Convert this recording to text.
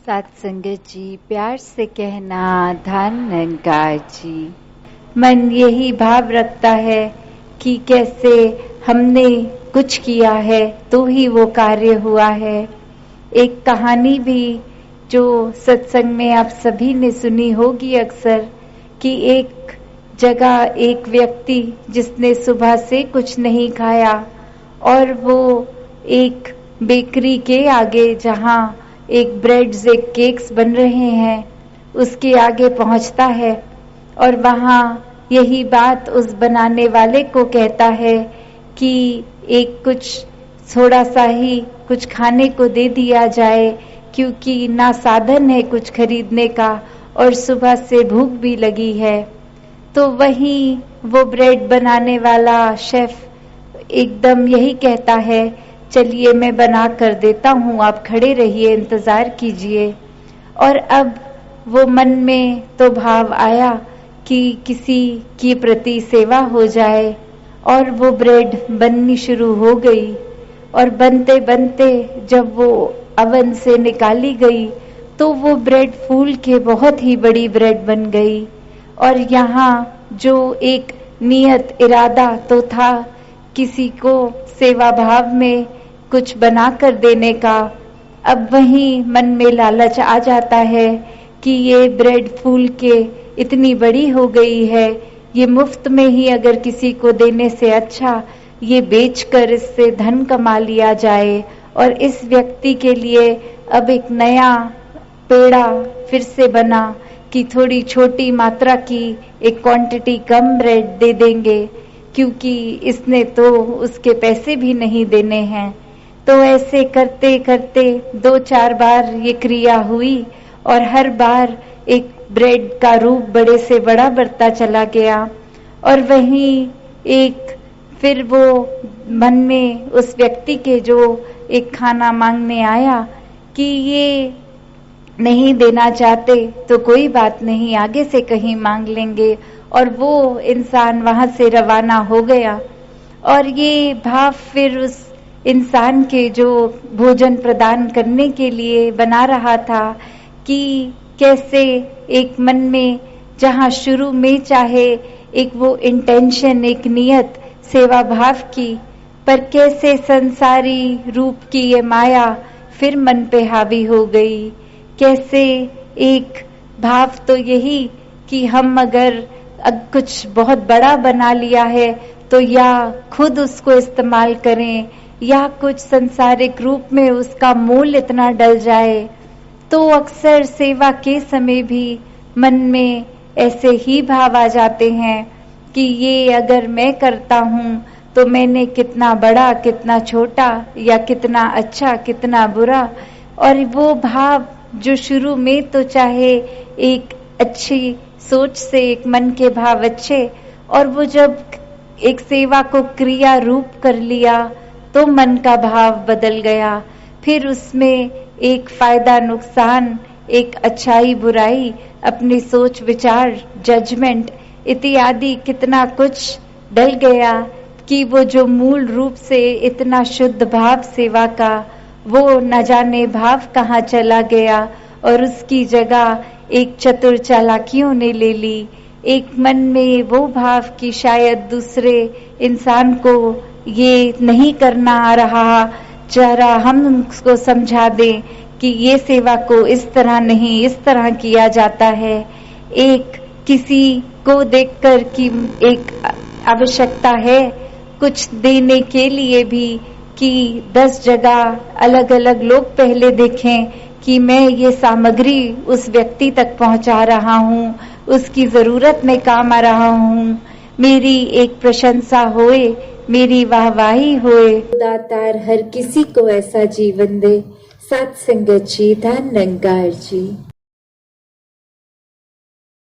सत्संगत जी, प्यार से कहना धन निरंकार जी। मन यही भाव रखता है कि कैसे हमने कुछ किया है तो ही वो कार्य हुआ है। एक कहानी भी जो सत्संग में आप सभी ने सुनी होगी अक्सर, कि एक जगह एक व्यक्ति जिसने सुबह से कुछ नहीं खाया और वो एक बेकरी के आगे, जहाँ एक ब्रेड्स एक केक्स बन रहे हैं, उसके आगे पहुंचता है और वहाँ यही बात उस बनाने वाले को कहता है कि एक कुछ थोड़ा सा ही कुछ खाने को दे दिया जाए, क्योंकि ना साधन है कुछ खरीदने का और सुबह से भूख भी लगी है। तो वहीं वो ब्रेड बनाने वाला शेफ एकदम यही कहता है, चलिए मैं बना कर देता हूँ, आप खड़े रहिए, इंतजार कीजिए। और अब वो मन में तो भाव आया कि किसी के प्रति सेवा हो जाए, और वो ब्रेड बननी शुरू हो गई। और बनते बनते जब वो अवन से निकाली गई तो वो ब्रेड फूल के बहुत ही बड़ी ब्रेड बन गई। और यहाँ जो एक नियत इरादा तो था किसी को सेवा भाव में कुछ बना कर देने का, अब वहीं मन में लालच आ जाता है कि ये ब्रेड फूल के इतनी बड़ी हो गई है, ये मुफ्त में ही अगर किसी को देने से अच्छा ये बेचकर इससे धन कमा लिया जाए। और इस व्यक्ति के लिए अब एक नया पेड़ा फिर से बना कि थोड़ी छोटी मात्रा की एक क्वांटिटी कम ब्रेड दे देंगे, क्योंकि इसने तो उसके पैसे भी नहीं देने हैं। तो ऐसे करते करते 2-4 बार ये क्रिया हुई और हर बार एक ब्रेड का रूप बड़े से बड़ा बढ़ता चला गया। और वहीं एक फिर वो मन में उस व्यक्ति के जो एक खाना मांगने आया कि ये नहीं देना चाहते तो कोई बात नहीं, आगे से कहीं मांग लेंगे। और वो इंसान वहां से रवाना हो गया। और ये भाव फिर उस इंसान के जो भोजन प्रदान करने के लिए बना रहा था कि कैसे एक मन में जहाँ शुरू में चाहे एक वो इंटेंशन, एक नियत सेवा भाव की, पर कैसे संसारी रूप की ये माया फिर मन पे हावी हो गई। कैसे एक भाव तो यही कि हम अगर कुछ बहुत बड़ा बना लिया है तो या खुद उसको इस्तेमाल करें या कुछ संसारिक रूप में उसका मूल इतना डल जाए। तो अक्सर सेवा के समय भी मन में ऐसे ही भाव आ जाते हैं कि ये अगर मैं करता हूँ तो मैंने कितना बड़ा, कितना छोटा, या कितना अच्छा, कितना बुरा। और वो भाव जो शुरू में तो चाहे एक अच्छी सोच से एक मन के भाव अच्छे, और वो जब एक सेवा को क्रिया रूप कर लिया तो मन का भाव बदल गया। फिर उसमें एक फायदा नुकसान, एक अच्छाई बुराई, अपनी सोच विचार, जजमेंट इत्यादि कितना कुछ डल गया कि वो जो मूल रूप से इतना शुद्ध भाव सेवा का, वो न जाने भाव कहाँ चला गया और उसकी जगह एक चतुर चालाकियों ने ले ली। एक मन में वो भाव कि शायद दूसरे इंसान को ये नहीं करना आ रहा, जरा हम उसको समझा दें कि ये सेवा को इस तरह नहीं, इस तरह किया जाता है। एक किसी को देखकर कि एक आवश्यकता है कुछ देने के लिए भी कि 10 जगह अलग अलग लोग पहले देखें कि मैं ये सामग्री उस व्यक्ति तक पहुंचा रहा हूँ, उसकी जरूरत में काम आ रहा हूँ, मेरी एक प्रशंसा होए, मेरी वाहवाही होए। दातार हर किसी को ऐसा जीवन दे। सत्संगत जी, धन निरंकार जी।